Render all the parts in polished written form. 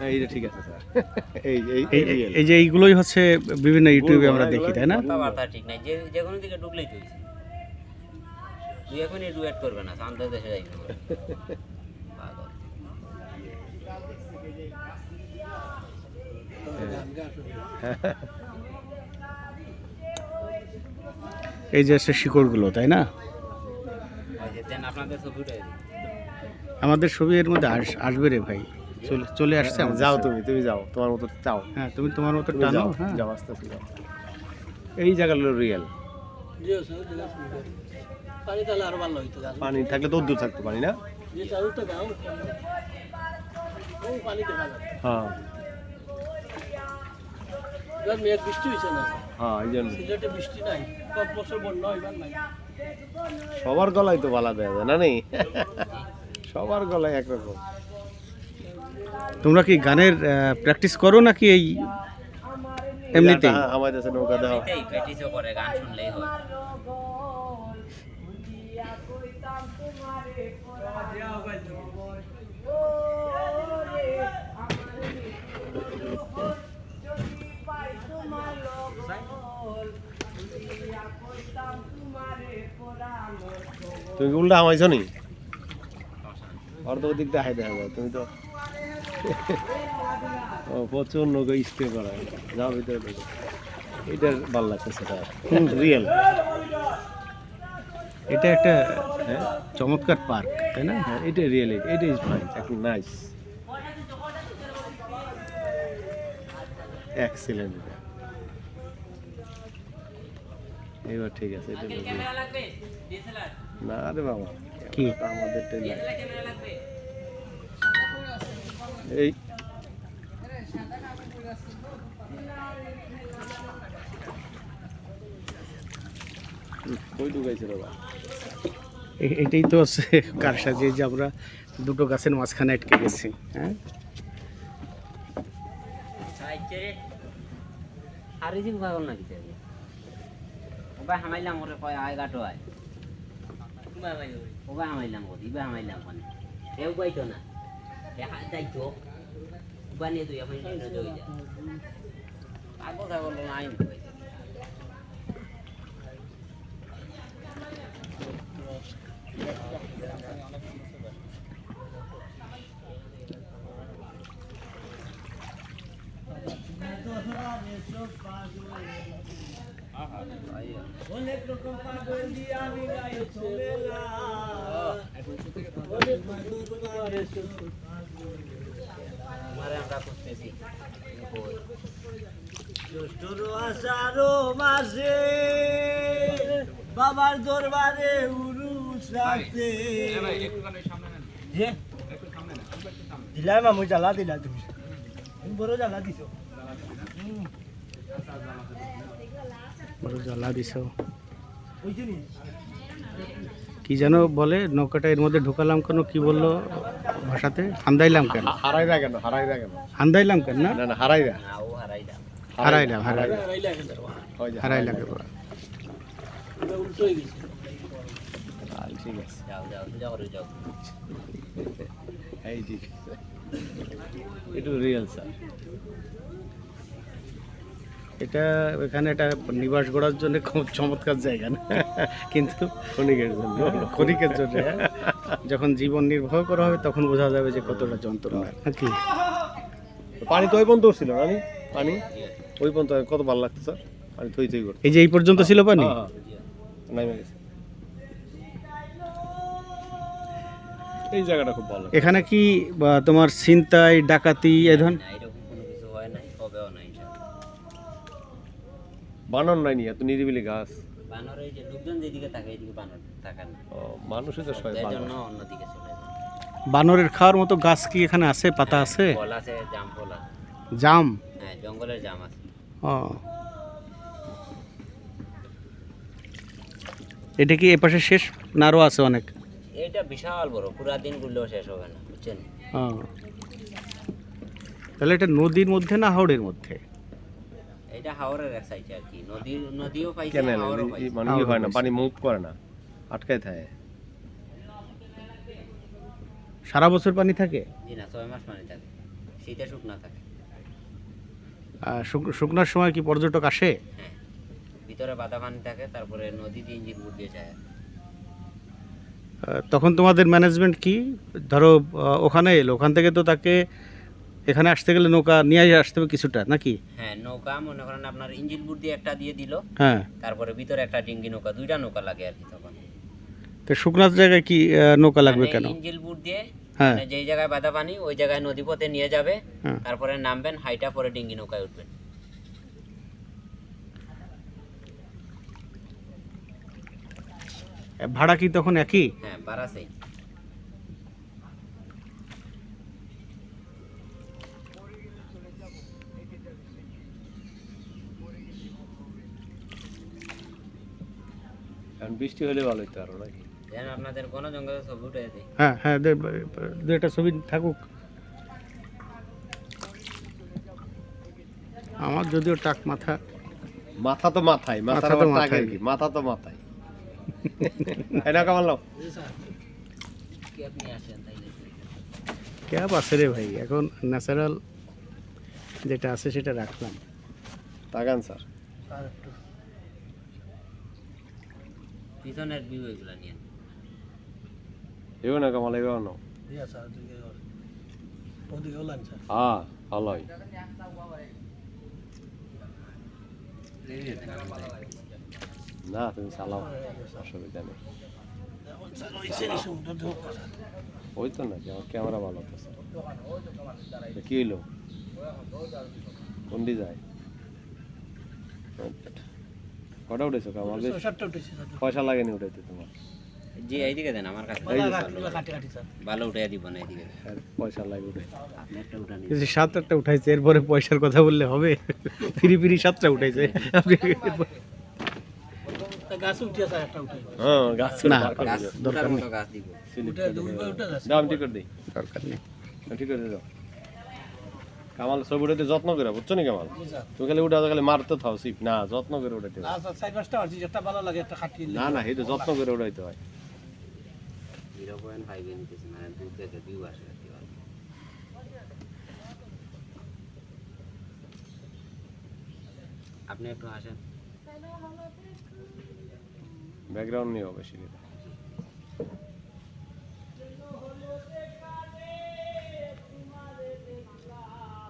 এইটা ঠিক আছে স্যার। এই এই যে এইগুলোই হচ্ছে বিভিন্ন ইউটিউবে আমরা দেখি, তাই না? কথাবার্তা ঠিক নাই, যে কোনো দিকে ঢুকলেই তো হইছে। তুই এখনই ডুয়েট করবে না, শান্ত দেশে যাইতে হবে। পাগল। এই যে সে শিকড়গুলো, তাই না? ওই যে দেন আপনাদের ছবি উঠে দিন। আমাদের ছবি এর মধ্যে আসবে রে ভাই, চলে আসছে আমাদের যাও ছবি। তুমি যাও তোমার মতো চাও। হ্যাঁ, তুমি তোমার মতো তুমি টানো। যাও, হ্যাঁ, যাও আস্তে আস্তে যাও। এই জায়গাগুলো রিয়েল। পানি তাহলে আরো ভালো হইতো। পানি থাকলে তো উদ্যোগ থাকতো পানি না। যে চালুটা গাও ও পানি দেখা যায়। হ্যাঁ এবার মেঘ বৃষ্টি হয়েছে না, হ্যাঁ, এই জন্য সিলেটে বৃষ্টি নাই, কত বছর বন্যা হইবার নাই। সবার গলায় তো বালা দেওয়া যায় না নেই। সবার গলায় একরকম। তোমরা কি গানের প্র্যাকটিস করো নাকি এই এমনিতেই? আমার কাছে নৌকা দেওয়া। এমনিতেই প্র্যাকটিসও করে, গান শুনলেই হয়। তুমি কি উল্টা আমাইছো নি? আর তো ওদিক দেখাই দেখা যায়, তুমি তো ও প্রচুর নৌকা স্টে করা। যাও ভিতরে দেখো, এটার ভালো লাগতেছে, রিয়েল। এটা একটা চমৎকার পার্ক, তাই না? হ্যাঁ, এটা রিয়েল, এটা ইজ ফাইন, একদম নাইস, এক্সিলেন্ট। এইবার ঠিক আছে, এটা ক্যামেরা লাগবে, ডিএসএলআর। না রে বাবা, কি? আমাদের ডিএসএলআর ক্যামেরা লাগবে। এই কই ঢুকাইছে বাবা? এটাই তো হচ্ছে কারসাজি, যে আমরা দুটো গাছের মাঝখানে আটকে গেছি। হ্যাঁ, আইছে রে। হারিজিন পাগল নাকি তুই? ওবা হামাইলাম ওরে কয় আয় গাটো আয়। ওবা হামাইলাম ওরে, ইবা হামাইলাম মানে। এও বাইতো না। দেখা যাইতো। ওবা নিয়ে তুই এখন নিয়ে যাই যা। পাগল পাগল আইন কই। অনেক রকম পাগল দিয়ে আমি গাই চলেলা, মারে আমরা খুঁজতেছি। কই? জ্যৈষ্ঠর আষাঢ় মাসে বাবার দরবারে উরুস আছে। দিলাই মামু, জ্বালা দিলা তুমি, বড় জ্বালা দিছো। বড় জ্বালা দিছ। বুঝছি নি? কি যেন বলে, নৌকাটা এর মধ্যে ঢুকালাম কেন, কি বললো ভাষাতে? হান্দাইলাম কেন? হারাইরা কেন, হারাইরা কেন? হান্দাইলাম কেন না? না না, হারাইরা, না ও হারাইলাম। হারাইলাম, হারাইলাম, ওই যে হারাইলাম কেন? উল্টো হয়ে গেছে। ঠিক আছে, যাও যাও যাও রে যাও। এই ঠিক আছে, এটা রিয়েল স্যার। এটা এখানে একটা নিবাস গড়ার জন্য খুব চমৎকার জায়গা না? কিন্তু ক্ষণিকের জন্য, ক্ষণিকের জন্য, হ্যাঁ। যখন জীবন নির্বাহ করা হবে তখন বোঝা যাবে যে কতটা যন্ত্রণা। নাকি? পানি তো ওই পর্যন্ত ছিল না? পানি ওই পর্যন্ত কত ভালো লাগতো স্যার, পানি থই থই করতো। এই যে এই পর্যন্ত ছিল পানি। হ্যাঁ, নাইমে গেছে। এই জায়গাটা খুব ভালো লাগে। এখানে কি তোমার ছিনতাই ডাকাতি এ ধরনের? না এরকম কোনো কিছু হয় নাই, হবেও না ইনশাআল্লাহ। বানর নাই নি, এত নিরিবিলি গাছ। বানর এই যে লোকজন যেদিকে থাকে এইদিকে বানর থাকেন, ও, মানুষই তো সবাই এর বানর। জন্য অন্যদিকে চলে যায়। বানরের খাওয়ার মতো গাছ কি এখানে আছে? পাতা আছে? ফল আছে, জাম ফল আছে। জাম? হ্যাঁ, জঙ্গলের জাম আছে। ও, এটা কি এপাশে শেষ না আরও আছে অনেক? এইটা বিশাল বড়, পুরা দিন ঘুরলেও শেষ হবে না, বুঝছেন? ও, তাহলে এটা নদীর মধ্যে না হাওড়ের মধ্যে? এটা হাওরের এক সাইডে আর কি, নদীও পাইছে, কেন হাওরও পাইছে। মানে ই হয় না, পানি মুভ করে না, আটকায় থাকে। সারা বছর পানি থাকে? জি না, 6 মাস পানি থাকে। শীতে শুকনা থাকে। শুকনার সময় কি পর্যটক আসে? হ্যাঁ, ভিতরে বাদা পানি থাকে, তারপরে নদী দিয়ে ইঞ্জিন বুট দিয়ে যায়। তখন তোমাদের ম্যানেজমেন্ট কি? ধরো ওখানে এলো, ওখান থেকে তো তাকে এখানে আসতে গেলে নৌকা নিয়ে আসতে হবে কিছুটা নাকি? হ্যাঁ, নৌকা মনে করেন আপনার ইঞ্জিন বুট দিয়ে একটা দিয়ে দিল, হ্যাঁ, তারপরে ভিতরে একটা ডিঙ্গি নৌকা, দুইটা নৌকা লাগে আর কি তখন। তো শুকনার জায়গায় কি নৌকা লাগবে কেন? ইঞ্জিন বুট দিয়ে হ্যাঁ, মানে যেই জায়গায় বাদা পানি ওই জায়গায় নদীপথে নিয়ে যাবে, হ্যাঁ। তারপরে নামবেন, হাইটা পরে ডিঙ্গি নৌকায় উঠবেন। ভাড়া কি তখন একই? হ্যাঁ, ভাড়া সেই। এখন বৃষ্টি হলে ভালো হতো আরো নাকি? যেন আপনাদের কোনো জঙ্গলে ছবি উঠে দেয়। হ্যাঁ হ্যাঁ, দু একটা ছবি থাকুক। আমার যদিও টাক মাথা। মাথা তো মাথায়, মাথার মাথা তো আবার টাকা মাথায়। কি? মাথা তো মাথায়। এই না কামাল নাও। কি আপনি আসেন তাইলে? ক্যাব আছে রে ভাই, এখন ন্যাচারাল যেটা আছে সেটা রাখলাম। তাকান স্যার। পিছনের ভিউ এগুলো নিয়ে। এও না কামাল, এও নাও। হ্যাঁ, ভালোই। না তুমি চালাও, অসুবিধা নেই। ওই তো নাকি আমার ক্যামেরা ভালো তো স্যার। কি হইলো? কোন যায়? কটা উঠেছো কামাল? পয়সা লাগেনি উঠাইতে তোমার? জি, এইদিকে দেন আমার কাছে। ভালো উঠে দিব না, এইদিকে দেন। আর পয়সা লাগে উঠাইতে। আপনি একটা উঠা নিন। এই 7-8টা উঠাইছে, এরপরে পয়সার কথা বললে হবে? ফিরি ফিরি 7টা উঠাইছে আপনি। হ্যাঁ, গাছ না, গাছ দরকার উঠার নেই। মতো গাছ দিব। দাও আমি ঠিক করে দিই। দরকার নেই। ঠিক করে দাও। কামাল ছবি উঠাইতে যত্ন করে, বুঝছো নি কামাল? তুমি খালি উঠা খালি মারতে থাও সিপ না, যত্ন করে উঠাইতে হয়। না না, এই তো যত্ন করে উঠাইতে হয়। 0.5 নিতেছি, মানে দূর থেকে ভিউ আসে আর কি। আপনি একটু আসেন। ব্যাকগ্রাউন্ড নিও বেশি করে।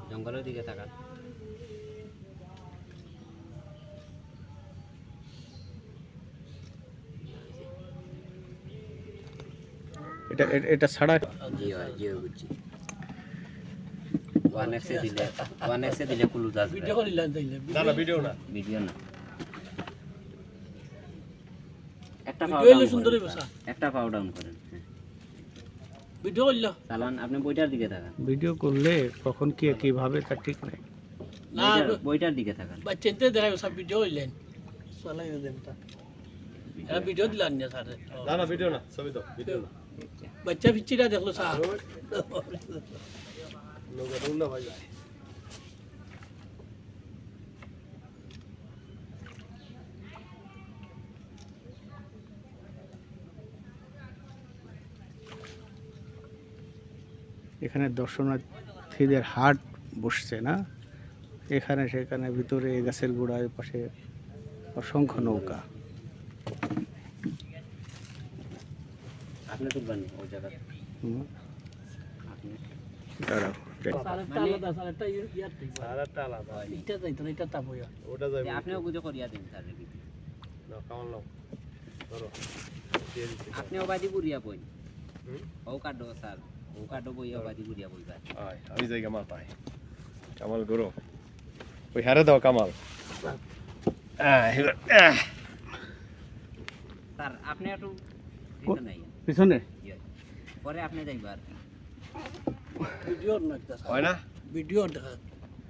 জঙ্গলের দিকে তাকান। এটা ছাড়া জি হয়, জি বুঝছি। 1x এ দিলে ক্লুজ আসবে। না না, ভিডিও না। ভিডিও না। একটা পাও ডাউন করেন। চালান, আপনি বইটার দিকে তাকান। ভিডিও করলে কখন কি কিভাবে তার ঠিক নাই। বইটার দিকে তাকান। না না, ভিডিও না, ছবি দাও, ভিডিও না। বাচ্চা পিচ্চিটা দেখলো স্যার নৌকাটা উল্টা হয়ে যায়। এখানে দর্শনার্থীদের হাট বসছে না, এখানে সেখানে ভিতরে গাছের গোড়ায় পাশে অসংখ্য নৌকা। আপনি তুলবেন ওই জায়গা। হুম, আপনি দাঁড়াও, সারেরটা আলাদা সারেরটা ইয়ার থেকে সারাটা আলাদা। এটা যাইতো না এটা তাপ হইয়া ওটা যাবে। আপনিও বুঝে করিয়া দিন স্যার। নাও কামাল নাও, ধরো। দিয়ে দিচ্ছি। আপনিও বাদি বুড়িয়া বই। হুম? ও কাটো স্যার, ও কাটো বইয়া বাদি বুড়িয়া বইবা। আয়, আমি যাই কামাল পাই। কামাল করো। ওই হারে দাও কামাল। স্যার আপনি একটু দিতে নাই। পিছনে পরে আপনি যাইবা আর কি। ভিডিও না এটা হয় না? ভিডিও দেখা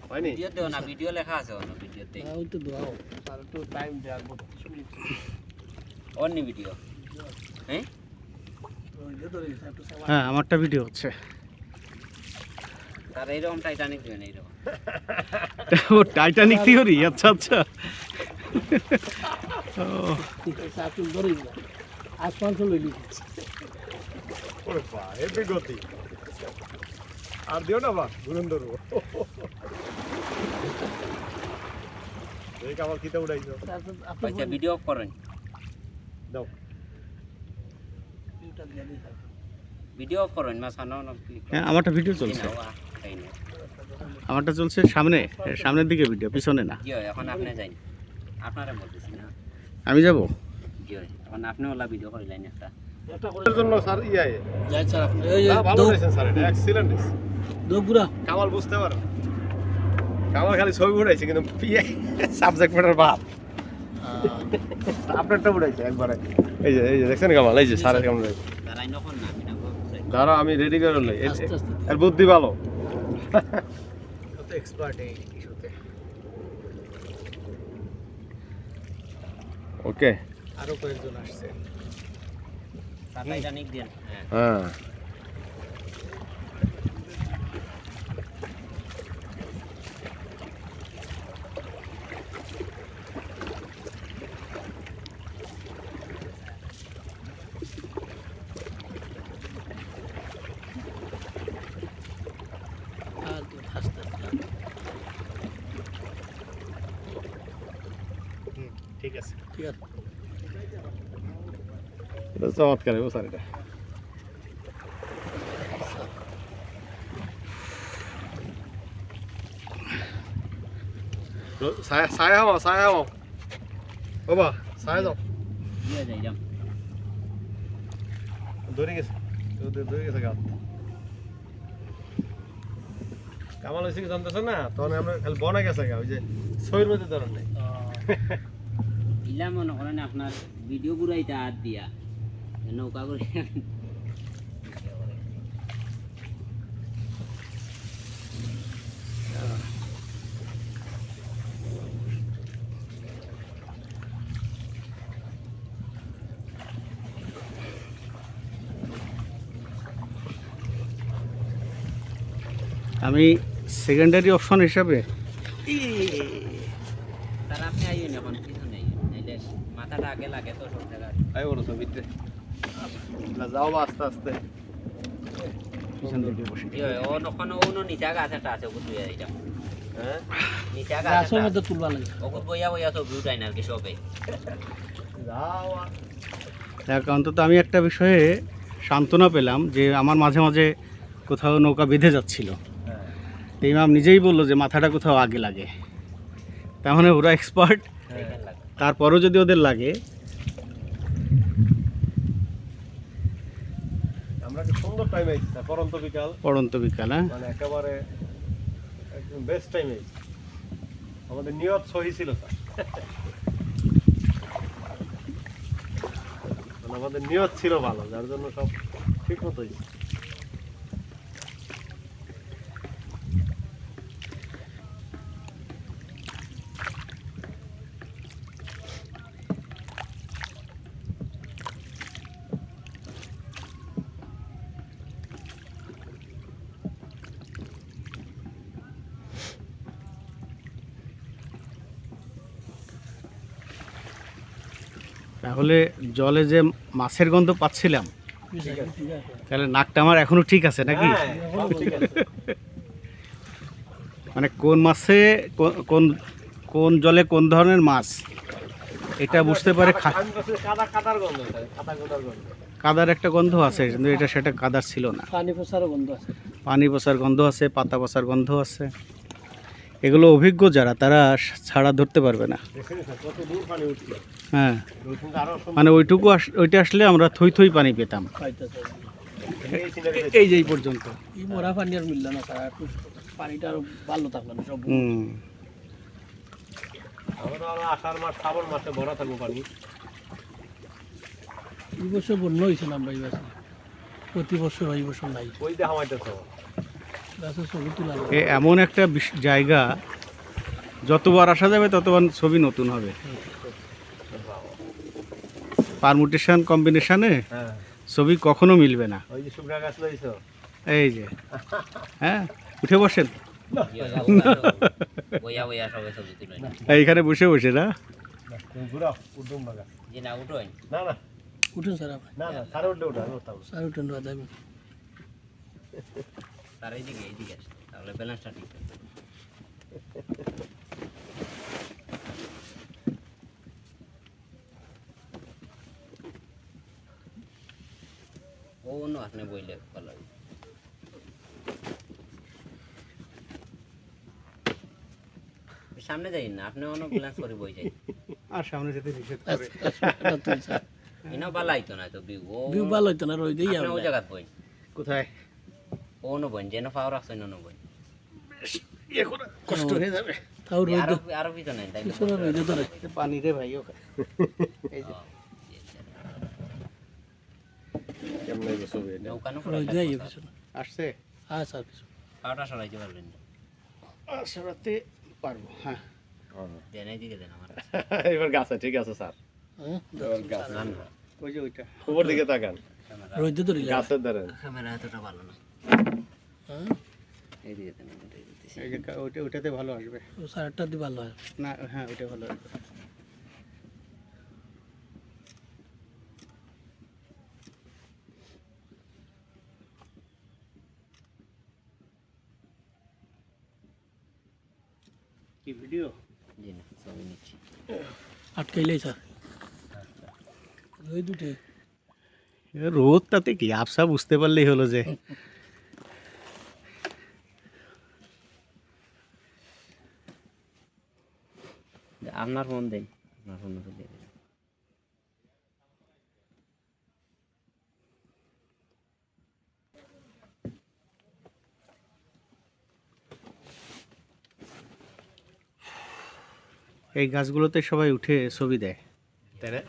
হয়নি? ভিডিও দেও না, ভিডিও লেখা আছে অন্য ভিডিওতে। ওই তো দাও স্যার একটু টাইম দেওয়ার মতো। অন্য ভিডিও। হ্যাঁ, ওই যে ধরে একটু সময় হ্যাঁ, আমারটা ভিডিও হচ্ছে। স্যার এইরকম টাইটানিক দিবেন, এইরকম। ও টাইটানিক থিওরি, আচ্ছা আচ্ছা। ও, সাথে ধরে না আসমান চলে লিখি ওরে বাহ, হেভি গতি। আর দিও না বা গুরুন ধরবো এই কামাল কিতে উড়াইছো তারপর আপনি আচ্ছা ভিডিও অফ করেন দাও ভিডিওটা দিয়ে দিন ভিডিও অফ করেন মাছানো না হ্যাঁ আমারটা ভিডিও চলছে আমারটা চলছে সামনে সামনের দিকে ভিডিও পিছনে না জি হয়, এখন আপনি যাইন আপনারা বলতেছি না আমি যাব জি হয়, এখন আপনি ওলা ভিডিও করিলেন একটা একটা করে এর জন্য স্যার ইয়াই যাই স্যার আপনি এই যে না ভালো দৌ হয়েছে স্যার এটা এক্সিলেন্ট দৌগুড়া কামাল বুঝতে পারে কামাল খালি ছবি উড়াইছে কিন্তু সাবজেক্ট ম্যাটার বাপ আপনারটা উড়াইছে একবারে এই যে দেখছেন কামাল এই যে স্যারের কেমন উড়াইছে দাঁড়াই নখন না আমি না দাঁড়া আমি রেডি করে লই আস্তে আস্তে এর বুদ্ধি ভালো কত এক্সপার্ট এই ইস্যুতে ওকে আরো কয়েকজন আসছে সাতাই জানিক দেন হ্যাঁ হ্যাঁ আর তো আস্তে আস্তে ঠিক আছে ঠিক আছে এটা চমৎকার ও স্যার এটা ছায়া হও বাবা ছায়া যাও দিয়ে যাই যাম ধরে গেছে ধরে গেছে গাছ কামাল হয়েছে কি জানতেছেন না তখন আমরা খালি বনা গেছে গা ওই যে ছবির মধ্যে ধরেন নাই ইলা মনে করেন আপনার ভিডিও গুড়াইতে হাত দিয়া নৌকা করে আমি সেকেন্ডারি অপশন হিসাবে তার আপনি আইন এখন পিছনে নাইলে মাথাটা আগে লাগে তো সব জায়গায় আই বলো ছবিতে যাও বা আস্তে আস্তে পিছন দিকে বসে জি হয়, ও ওখানে অন্য নিচা গাছ একটা আছে ওগুলো তুই যাইতাম হ্যাঁ নিচা গাছ গাছের মধ্যে তুলবা লাগে ওগুলো বইয়া বইয়া সব উঠাই না আর কি সবে যাও দেখ অন্তত আমি একটা বিষয়ে সান্ত্বনা পেলাম যে আমার মাঝে মাঝে কোথাও নৌকা বেঁধে যাচ্ছিল হ্যাঁ তো ইমাম নিজেই বললো যে মাথাটা কোথাও আগে লাগে তার মানে ওরা এক্সপার্ট এইখান লাগে তারপরেও যদি ওদের লাগে আমরা কি সুন্দর টাইম আইছি স্যার পরন্ত বিকাল পড়ন্ত বিকাল হ্যাঁ মানে একেবারে একদম বেস্ট টাইম আইছি আমাদের নিয়ত সহি ছিল স্যার মানে আমাদের নিয়ত ছিল ভালো যার জন্য সব ঠিক মতো হয়েছে তাহলে জলে যে মাছের গন্ধ পাচ্ছিলাম ঠিক আছে তাহলে নাকটা আমার এখনো ঠিক আছে নাকি হ্যাঁ, সব ঠিক আছে মানে কোন মাছে কোন কোন জলে কোন ধরনের মাছ এটা বুঝতে পারে আমি বলছি কাদার গন্ধ স্যার কাদার গন্ধ কাদার একটা গন্ধ আছে কিন্তু এটা সেটা কাদার ছিল না পানি পচারও বন্ধ আছে পানি পচার গন্ধ আছে পাতা পচার গন্ধ আছে এগুলো অভিজ্ঞ যারা তারা ছাড়া ধরতে পারবে না দেখেন স্যার কত দূর পানি উঠছে হ্যাঁ কিন্তু আরো মানে ওইটুকু ওইটা আসলে আমরা থই থই পানি পেতাম খাইতেছে এই সিনারি এই যে এই পর্যন্ত এই মরা পানি আর মিলল না স্যার একটু পানিটা আরো ভালো থাকলো না সব হুম আমরা আষাঢ় মাস শ্রাবণ মাসে ভরা থাকবো পানি এই বছর বন্য হয়েছে না ভাই বাসে প্রতি বছর এই বছর নাই ওই যে হামাইতেছে গাছের ছবি তোলা এ এমন একটা জায়গা যতবার আসা যাবে ততবার ছবি নতুন হবে পারমুটেশন কম্বিনেশনে হ্যাঁ ছবি কখনো মিলবে না ওই যে শুকনা গাছ লইছো এই যে হ্যাঁ উঠে বসেন বইয়া বইয়া সবে ছবি তুলে এইখানে বসে বসে না ঘুরাও উঠুম না গাছ যে না উঠোই না না উঠুন স্যার আপনি না না সারে উঠলে উঠা উঠতাম স্যার উঠুন দাদা তার এইদিকে আসে তাহলে ব্যালেন্সটা ঠিক থাকবে। ও অন্য আপনি বইলে ভালো হবে। সামনে যাই না আপনি অন্য ব্যালেন্স করে বই যাই আর সামনে যেতে নিষেধ করে। এটা তুই স্যার এনাও বালাইতো না তো বিউ ও বিউ ভালো হইতো না রই দিই আপনি ও জায়গাত বই কোথায় ও অন্য বই যেন পাওয়ার আছে অন্য বই কষ্ট হয়ে যাবে। তাও রই আরো আরো কিছু নাই তাই কিছু না রই দিতে রে পানি রে ভাই ওখানে। এই যে কেমন হইবে ছবি এটা? নৌকানো রই দেই কিছু না আসছে হ্যাঁ স্যার কিছু পাওয়াটা সরাইতে পারবেন না সরাতে পারবো। হ্যাঁ হ্যাঁ। দেন এইদিকে দেন আমার এবার গাছে ঠিক আছে স্যার, হ্যাঁ এবার গাছ না না ওই যে ওইটা উপর দিকে তাকান, রই দিতে রে গাছের ধরেন। ক্যামেরা এতটা ভালো না হ্যাঁ এইদিকে দেন আমি দিতেছি এই যে ওইটাতে ভালো আসবে ও স্যারটা দি ভালো হয় না। হ্যাঁ ওইটা ভালো আসবে। কি ভিডিও? জি না ছবি নিচ্ছি আটকাইলেই স্যার রই দুটে রোদ তাতে কি আপসা বুঝতে পারলেই হলো যে আপনার ফোন দেন আপনার ফোন দিয়ে দিন এই গাছগুলোতে সবাই উঠে ছবি দেয়। তাই না?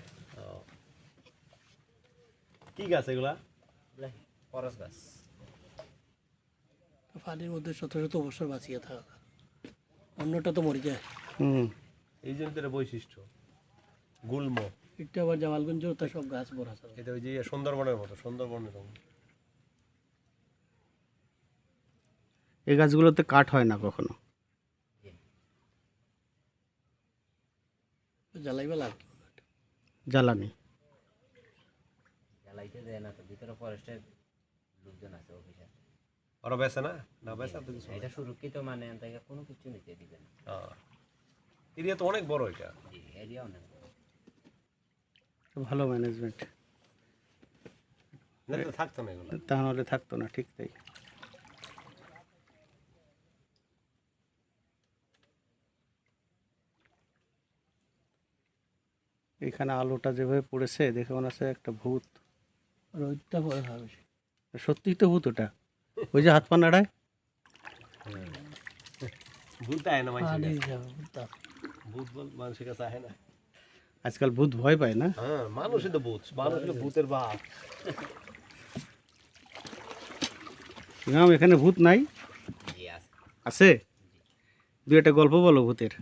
কি গাছ এগুলা? পরশ গাছ পানির মধ্যে শত শত বছর বাঁচিয়ে থাকা অন্যটা তো মরে যায়। হুম এই জন্য তো এটা বৈশিষ্ট্য গুল্ম। এটা আবার জামালগঞ্জেও তা সব গাছ ভরা আছে এটা ওই যে সুন্দরবনের মতো, সুন্দরবনের মতো। এই গাছগুলোতে কাঠ হয় না কখনো। জ্বালাইবে লাভ কি জ্বালানি জ্বালাইতে দেয় না তো ভিতরে ফরেস্টের লোকজন আছে অফিসার ওরা বেছে না, না বেছে তো কিছু। এটা সুরক্ষিত মানে তাকে কোনো কিছু নিতে দিবে না এরিয়া তো অনেক বড় এটা। জি এরিয়া অনেক ভালো ম্যানেজমেন্ট, না তো থাকতো না এগুলো। তাহলে থাকতো না। ঠিক তাই। এখানে আলোটা যেভাবে পড়েছে দেখে মনে হচ্ছে একটা ভূত। রোদটা পরে হবে সত্যিই তো ভূত ওটা। ওই যে হাত পা নাড়ায়। ভূত আয় না মানুষের পানি কাছে। যাবে ভূত বল মানুষের কাছে আহে না। আজকাল ভূত ভয় পায় না। হ্যাঁ মানুষই তো ভূত, মানুষ হলো ভূতের বাপ। ইমাম এখানে ভূত নাই? জি আছে আছে? দু একটা গল্প বলো ভূতের।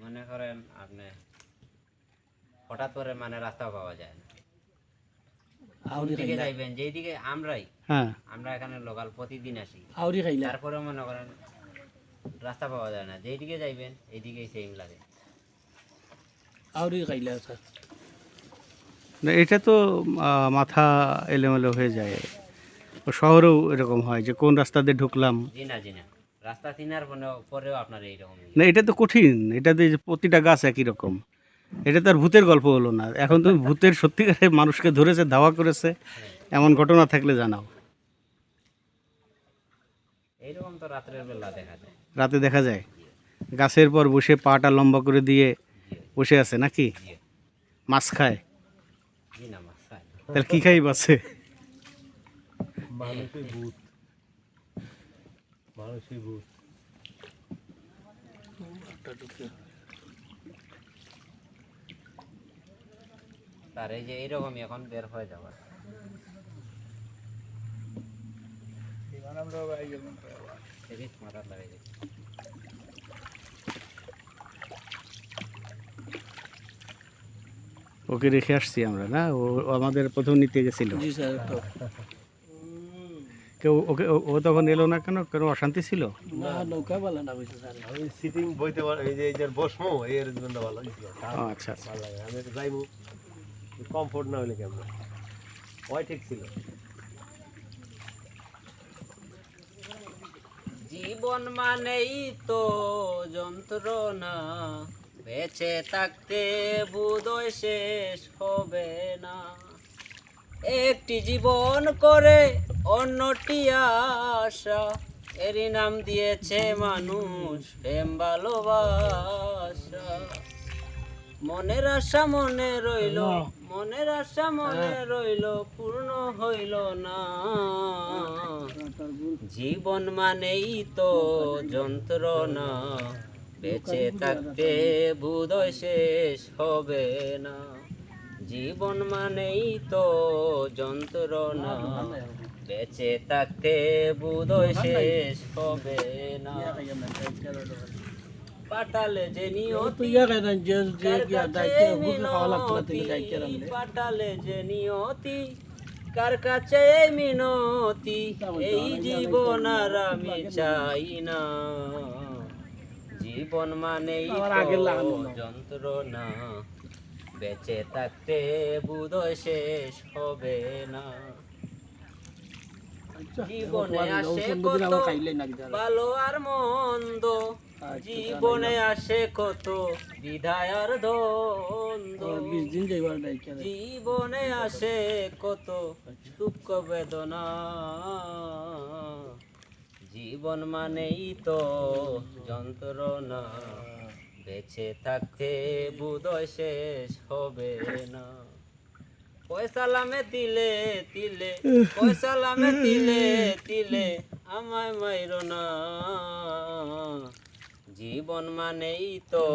মনে করেন আপনি হঠাৎ করে মানে রাস্তা পাওয়া যায় না আউরি দিকে খাইলা যাইবেন যেদিকে হ্যাঁ আমরা এখানে লোকাল প্রতিদিন আসি আউরি খাইলা তারপরে মনে করেন রাস্তা পাওয়া যায় না যেদিকে যাইবেন এইদিকেই সেম লাগে আউরি খাইলা স্যার না এটা তো মাথা এলোমেলো হয়ে যায়। ও শহরেও এরকম হয় যে কোন রাস্তা দিয়ে ঢুকলাম। জি না রাস্তা চিনার পরেও আপনার এইরকম না এটা তো কঠিন। এটাতে যে প্রতিটা গাছ একই রকম। এটা তো আর ভূতের গল্প হলো না। এখন তুমি ভূতের সত্যিকারে মানুষকে ধরেছে, ধাওয়া করেছে, এমন ঘটনা থাকলে জানাও। এইরকম তো রাত্রের বেলা দেখা যায় রাতে দেখা যায় গাছের পর বসে পাটা লম্বা করে দিয়ে বসে আছে নাকি? জি মাছ খায়? জি না মাছ খায় না। তাহলে কি খাই বাসে? মানুষই ভূত, মানুষই ভূত। তার এই যে এইরকমই এখন বের হয়ে যাওয়ার মাথার লাগাই দিই ওকে রেখে আসছি আমরা না? ও ও আমাদের প্রথম নিতে গেছিল। জি স্যার তো কেউ ওকে ও তখন এলো না কেন? কেন অশান্তি ছিল? না নৌকা বলা না বুঝছে স্যার আমি সিটিং বইতে পারি, এই যে বসমো এর জন্য ভালো হয়েছিল। ও আচ্ছা আচ্ছা। ভালো লাগে, আমি একটু যাইবো, কমফোর্ট না হলে কেমন। ওই ঠিক ছিল। জীবন মানেই তো যন্ত্রণা, বেঁচে থাকতে বোধহয় শেষ হবে না। একটি জীবন করে অন্যটি আশা, এরই নাম দিয়েছে মানুষ প্রেম ভালোবাসা। মনের আশা মনে রইল, মনের আশা মনে রইল, পূর্ণ হইল না। জীবন মানেই তো যন্ত্রণা, বেঁচে থাকতে বোধহয় শেষ হবে না। জীবন মানেই তো যন্ত্রণা, বেঁচে থাকতে বোধহয় শেষ হবে না। পাটালে যে নিয়তি, পাটালে যে নিয়তি, কার কাছে এই মিনতি, এই জীবন আর আমি চাই না। জীবন মানেই তো যন্ত্রণা, বেঁচে থাকতে বোধহয় শেষ হবে না। জীবনে আসে কত ভালো আর মন্দ, জীবনে আসে কত বিদায় আর দ্বন্দ্ব, জীবনে আসে কত দুঃখ বেদনা। জীবন মানেই তো যন্ত্রণা, বেঁচে থাকতে বোধহয় শেষ হবে না। পয়সা লামে তিলে তিলে, পয়সা লামে তিলে তিলে, আমায় মাইরো না। জীবন মানেই তো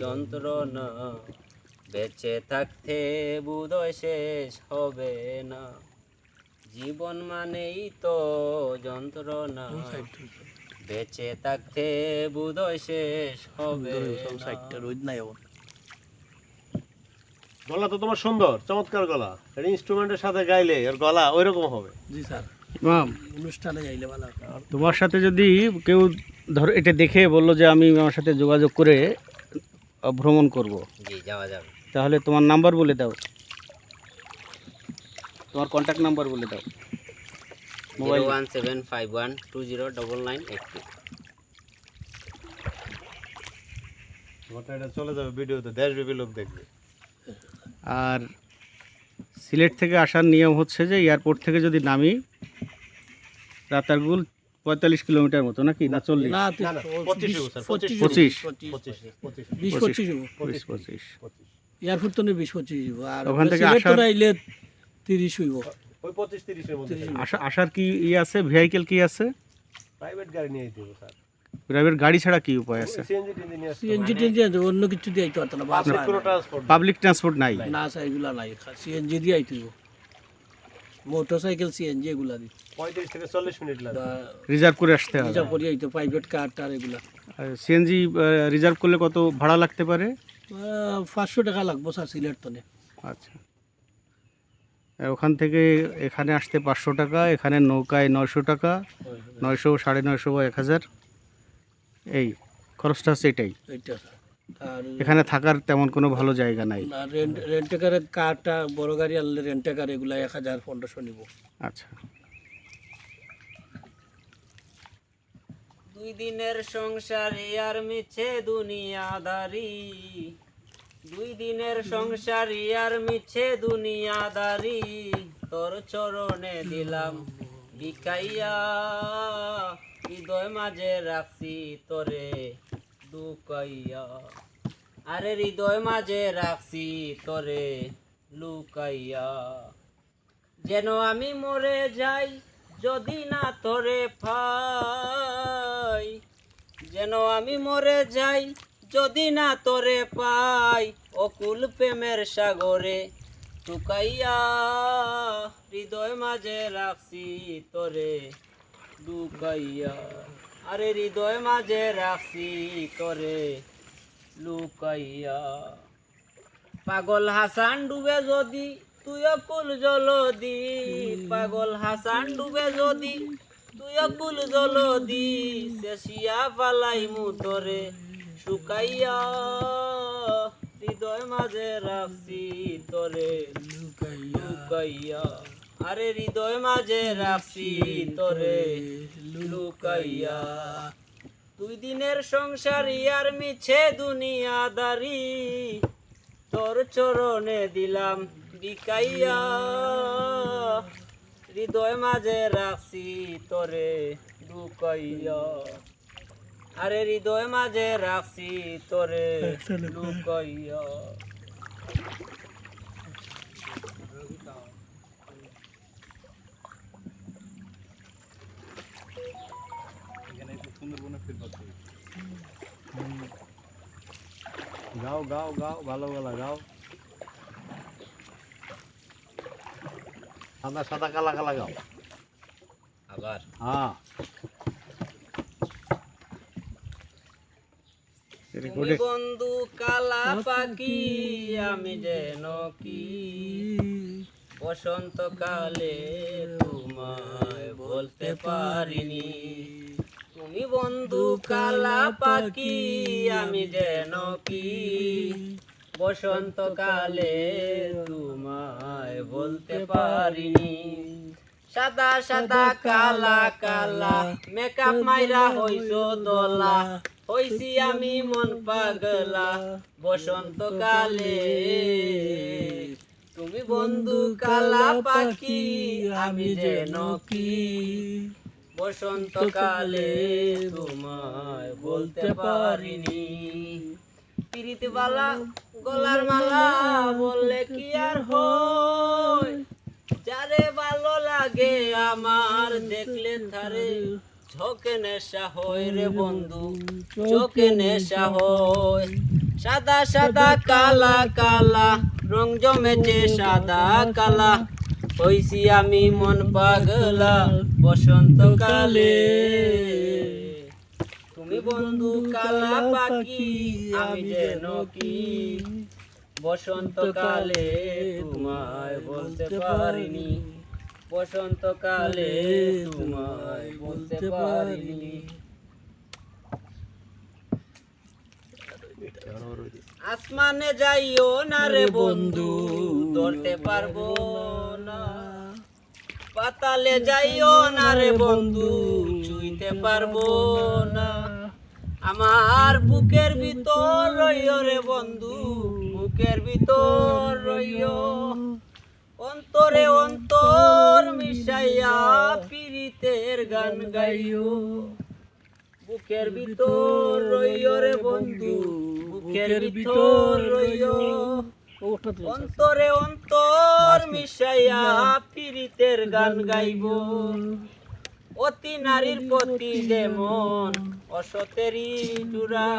যন্ত্রণা, বেঁচে থাকতে বোধহয় শেষ হবে না। জীবন মানেই তো যন্ত্রণা, বেঁচে থাকতে বোধহয় শেষ হবে না। গলা তো তোমার সুন্দর, চমৎকার গলা। এটা ইনস্ট্রুমেন্টের সাথে গাইলে এর গলা ওইরকম হবে। জি স্যার, ইমাম, অনুষ্ঠানে যাইলে ভালো। তোমার সাথে যদি কেউ ধরো এটা দেখে বললো যে আমি আমার সাথে যোগাযোগ করে ভ্রমণ করব, জি যাওয়া যাবে। তাহলে তোমার নাম্বার বলে দাও, তোমার কন্ট্যাক্ট নাম্বার বলে দাও। মোবাইল 01751209982। তোমারটা এটা চলে যাবে ভিডিওতে, দেশব্যাপী লোক দেখবে। আর সিলেট থেকে আসার নিয়ম হচ্ছে যে এয়ারপোর্ট থেকে যদি নামি রাতারগুল 45 কিলোমিটার মতো নাকি, না 40? না, 25 25 এয়ারপোর্ট তো 20-25 আর ওখান থেকে সিলেট তো আসার- আইলে 30 হইব। ওই 25-30 এর মধ্যে আসার কি আছে, ভেহিকেল কি আছে? প্রাইভেট গাড়ি নিয়ে যেতে হবে স্যার। প্রাইভেট গাড়ি ছাড়া কি উপায় আছে? সিএনজি টিএনজি নিয়ে আসতে হবে। সিএনজি টেনজি আছে, অন্য কিছু দিয়ে আইতে পারতো না, বাস আপনার কোনো ট্রান্সপোর্ট পাবলিক ট্রান্সপোর্ট নাই? না স্যার, এগুলা নাই, সিএনজি দিয়ে আইতে হইব। মোটরসাইকেল সিএনজি এগুলা দি 35 থেকে 40 মিনিট লাগে। রিজার্ভ করে আসতে হবে। রিজার্ভ করে আইতে, প্রাইভেট কার টার এগুলা। সিএনজি রিজার্ভ করলে কত ভাড়া লাগতে পারে? 500 টাকা লাগবো স্যার সিলেট তনে। আচ্ছা, ওখান থেকে এখানে আসতে 500 টাকা, এখানে নৌকায় 900 টাকা, 900, 950 বা 1000, এই খরচটা আছে এটাই। এইটা স্যার। আর এখানে থাকার তেমন কোনো ভালো জায়গা নাই। রেন্টেকারের কারটা বড় গাড়ি আনলে রেন্টেকার এগুলা 1000-1500 নিব। আচ্ছা, দুই দিনের সংসারে আর মিছে দুনিয়াদারি, দুই দিনের সংসারে আর মিছে দুনিয়াদারি, তোর চরণে দিলাম বিকাইয়া, হৃদয় মাঝে রাখছি তোরে লুকাইয়া। আরে হৃদয় মাঝে রাখছি তোরে লুকাইয়া, যেন আমি মরে যাই যদি না তোরে পাই, যেন আমি মরে যাই যদি না তোরে পাই, অকুল প্রেমের সাগরে টুকাইয়া, হৃদয় মাঝে রাখছি তোরে লুকাইয়া। আরে হৃদয় মাঝে রাখছি তোরে লুকাইয়া। পাগল হাসান ডুবে যদি তুই অকুল জলদি, পাগল হাসান ডুবে যদি তুই অকুল জলদি, শেষিয়া পালাই মুতরে শুকাইয়া, হৃদয় মাঝে রাখছি তোরে লুকাইয়া। আরে হৃদয় মাঝে রাখছি তোরে লুকাইয়া, 2 দিনের সংসারী আর মিছে দুনিয়াদারি, তোর চরণে দিলাম বিকাইয়া, হৃদয় মাঝে রাখছি তোরে লুকাইয়া, আরে হৃদয় মাঝে রাখছি তোরে লুকাইয়া। গাও গাও গাও ভালো গলা গাও। সাদা সাদা কালা কালা গাও। আবার হ্যাঁ তুমি বন্ধু কালা পাখি আমি যেন কি, বসন্তকালে তোমায় বলতে পারিনি, তুমি বন্ধু কালা পাখি আমি যেন কি, বসন্তকালে তোমায় বলতে পারিনি, সাদা সাদা কালা কালা মেকআপ মাইরা হইছো দলা, হইছি আমি মন পাগলা বসন্তকালে, তুমি বন্ধু কালা পাখি আমি যেন কি, বসন্তকালে তোমায় বলতে পারিনি, পিরিতবালা গলার মালা বললে কি আর হয়, যারে ভালো লাগে আমার দেখলে তারে ঝোঁকে নেশা হয় রে বন্ধু, চোখে নেশা হয়, সাদা সাদা কালা কালা রং জমেছে সাদা কালা, হইছি আমি মন পাগলা বসন্তকালে, তুমি বন্ধু কালা পাখি আমি যেন কি, বসন্তকালে তোমায় বলতে পারিনি, বসন্তকালে তোমায় বলতে পারিনি। আসমানে যাইও না রে বন্ধু ধরতে পারবো না, পাতালে যাইও না রে বন্ধু ছুঁইতে পারবো না, আমার বুকের ভিতর রইও রে বন্ধু, বুকের ভিতর রইও, অন্তরে অন্তর মিশাইয়া পীড়িতের গান গাইও, বুকের ভিতর রইও রে বন্ধু, বুকের ভিতর রইও, অন্তরে অন্তর মিশাইয়া পীড়িতের গান গাইব, অতি নারীর প্রতি যেমন অসতেরই জুড়া,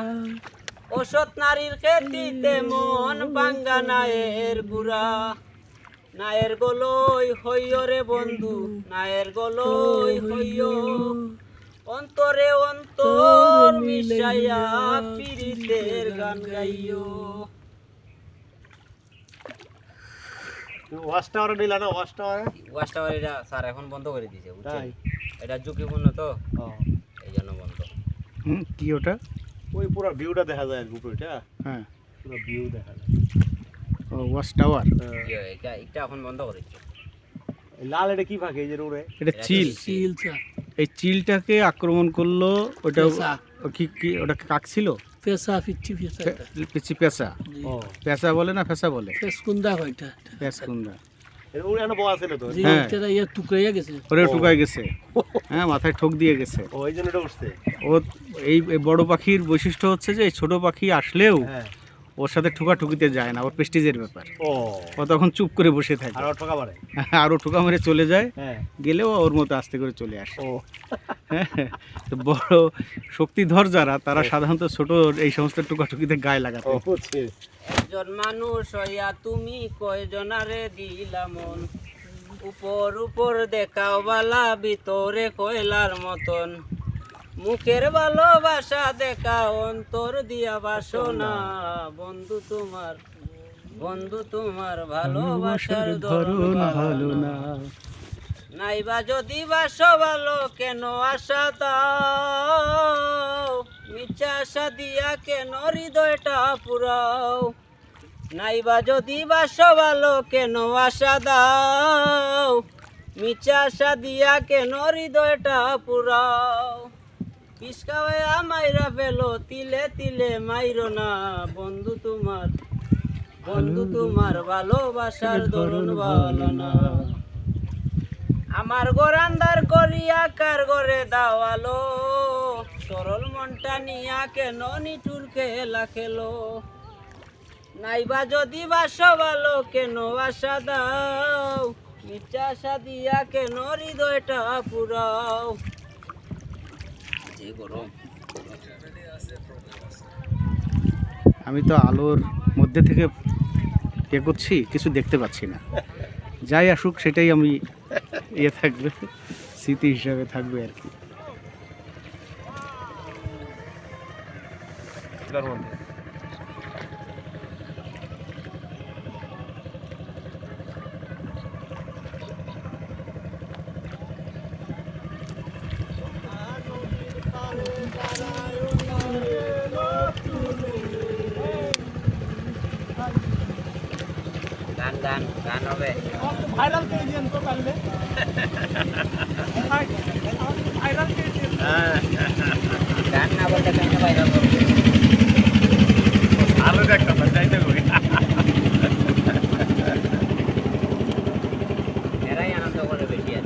অসৎ নারীর খেতি তেমন বাঙ্গা নায়ের গুড়া, নায়ের গলই হইও রে বন্ধু, নায়ের গলই হইও, অন্তরে অন্তর মিশাইয়া পীড়িতের গান গাইও। ওয়াচ টাওয়ারে দিলা না? ওয়াচ টাওয়ারে ওয়াচ টাওয়ার এটা স্যার এখন বন্ধ করে দিয়েছে, বুঝছেন? তাই? এটা ঝুঁকিপূর্ণ তো, এই জন্য বন্ধ। কি ওটা? ওই পুরো ভিউটা দেখা যায় উপরেটা, হ্যাঁ পুরো ভিউ দেখা যায়। ও ওয়াচ টাওয়ার। এটা এখন বন্ধ করেছে। এই লাল এটা কি ফাঁকে এই যে রোডে? এটা চিল। চিলচা এই চিলটাকে আক্রমণ করলো ওটা। পেঁচা। কি কি ওটা কাক ছিল? পেঁচা পিচ্ছি পেঁচা পিচি পেঁচা। ও পেঁচা বলে না ফেসা বলে? পেঁচকুন্দা হয়টা পেঁচকুন্দা। এর ওরে এনে বয়া ছিল তো। যে হ্যাঁ। এটা ইয়ে টুকরাইয়া গেছে। ওরে টুকাই গেছে, হ্যাঁ মাথায় ঠোক দিয়ে গেছে। ও এই জন্য এটা উঠছে। ও এই এই বড় পাখির বৈশিষ্ট্য হচ্ছে যে এই ছোট পাখি আসলেও হ্যাঁ। ওর সাথে ঠুকাঠুকিতে যায় না, ওর প্রেস্টিজের ব্যাপার। ও ও তখন চুপ করে বসে থাকে, আর ঠকা মারে। আরও ঠুকা মেরে চলে যায়, হ্যাঁ। গেলেও ওর মতো আস্তে করে চলে আসে। ও হ্যাঁ, তো বড় শক্তিধর যারা তারা সাধারণত ছোট এই সমস্ত টুকাটুকিতে গায়ে লাগাতে। ও বুঝছি। একজন মানুষ হইয়া তুমি কয়জনারে দিলা মন, উপর উপর দেখাও বালা ভিতরে কয়লার মতন, মুখের ভালোবাসা দেখা অন্তর দিয়া বাসনা, বন্ধু তোমার ভালোবাসার ধরন ভালো না, নাইবা যদি বাসো ভালো কেন আশা দাও, মিথ্যা আশা দিয়া কেন হৃদয়টা পুরাও, নাইবা যদি বাসো ভালো কেন আশা দাও, মিছা আশা দিয়া কেন হৃদয়টা পুরাও পিসকাওয়া মাইরা ফেলো তিলে তিলে মাইরো না বন্ধু তোমার ভালোবাসার ধরুন ভালো না আমার ঘর আন্দার করিয়া কার ঘরে দাওয়ালো সরল মনটা নিয়া কেন নিটুর খেলা খেলো নাইবা যদি বাসো ভালো কেন আশা দাও মিথ্যা আশা দিয়া কেন হৃদয়টা পুরাও যে গরম আমি তো আলোর মধ্যে থেকে করছি, কিছু দেখতে পাচ্ছি না। যাই আসুক সেটাই আমি থাকবে, স্মৃতি হিসাবে থাকবে আর কি। গান হবে ভাইরাল করে দিন তো পারলে ভাইরাল করে দিন গান না বলতে কেন ভাইরাল হবে আরো একটা যাইতে কই এরাই আনন্দ করে বেশি আর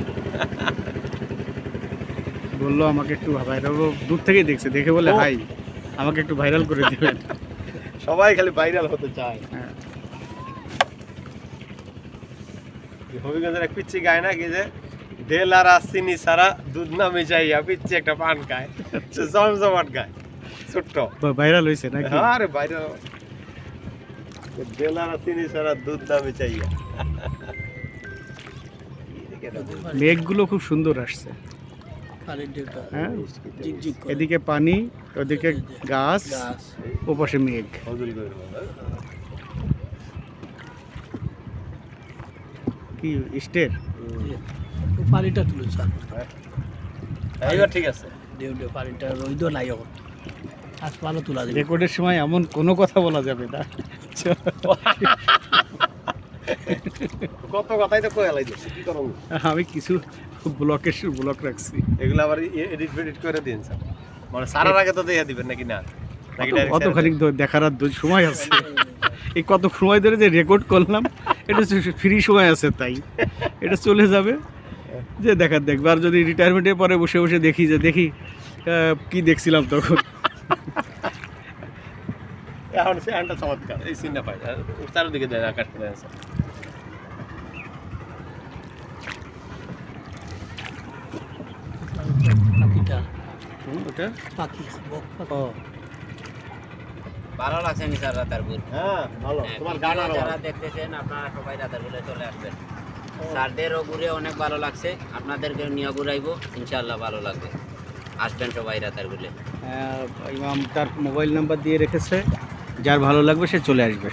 বললো আমাকে একটু ভাইরাল, দূর থেকেই দেখছে, দেখে বলে হাই আমাকে একটু ভাইরাল করে দিবেন। সবাই খালি ভাইরাল হতে চায়। হ্যাঁ। হবিগঞ্জের এক পিচ্ছি গায় না কি যে ঢেল আর চিনি সারা দুধ না মিশাইয়া পিচ্ছি একটা পান খায়, সে জমজমাট গায় ছোট্ট। ভাইরাল হয়েছে নাকি? আরে ভাইরাল ঢেল আর চিনি সারা দুধ না মিশাইয়া। মেঘগুলো খুব সুন্দর আসছে। হ্যাঁ, ঝিকঝিক করে এদিকে পানি, ওদিকে গাছ, গাছ ওপাশে মেঘ। কি স্টের পানিটা তুলে স্যার এইবার ঠিক আছে। দেউ দেউ পানিটা রইদ নাই এখন আজ ভালো তোলা যাবে রেকর্ডের সময় এমন কোনো কথা বলা যাবে না। কত কথাই তো কয়ে লাইছে, কি করব? আমি কিছু ব্লক রাখছি। এগুলো আবার এডিট ফেডিট করে দিন স্যার, মানে সারার আগে তো দিয়ে দিবেন নাকি না? নাকি ডাইরেক্ট কতখানি দেখার আর সময় আছে? এই কত সময় ধরে যে রেকর্ড করলাম, এটা ফ্রি সময় আছে, তাই এটা চলে যাবে, যে দেখার দেখবে। আর যদি রিটায়ারমেন্টের পরে বসে বসে দেখি যে কি দেখছিলাম তখন। এখন সে আনটা চমৎকার, এই সিনটা পাই চারদিকে দেয় আকাশ করে আছে। পাখিটা ওটা পাখি বক পাখি। ভালো লাগছে নি স্যার রাতারপুর? হ্যাঁ ভালো, তোমার গান আরো যারা দেখতেছেন আপনারা সবাই রাতারপুরে চলে আসবেন। স্যারদেরও ঘুরে অনেক ভালো লাগছে, আপনাদেরকে নিয়ে ঘুরাইবো ইনশাআল্লাহ, ভালো লাগবে। আসবেন সবাই রাতারপুরে। ইমাম তার মোবাইল নাম্বার দিয়ে রেখেছে, যার ভালো লাগবে সে চলে আসবে।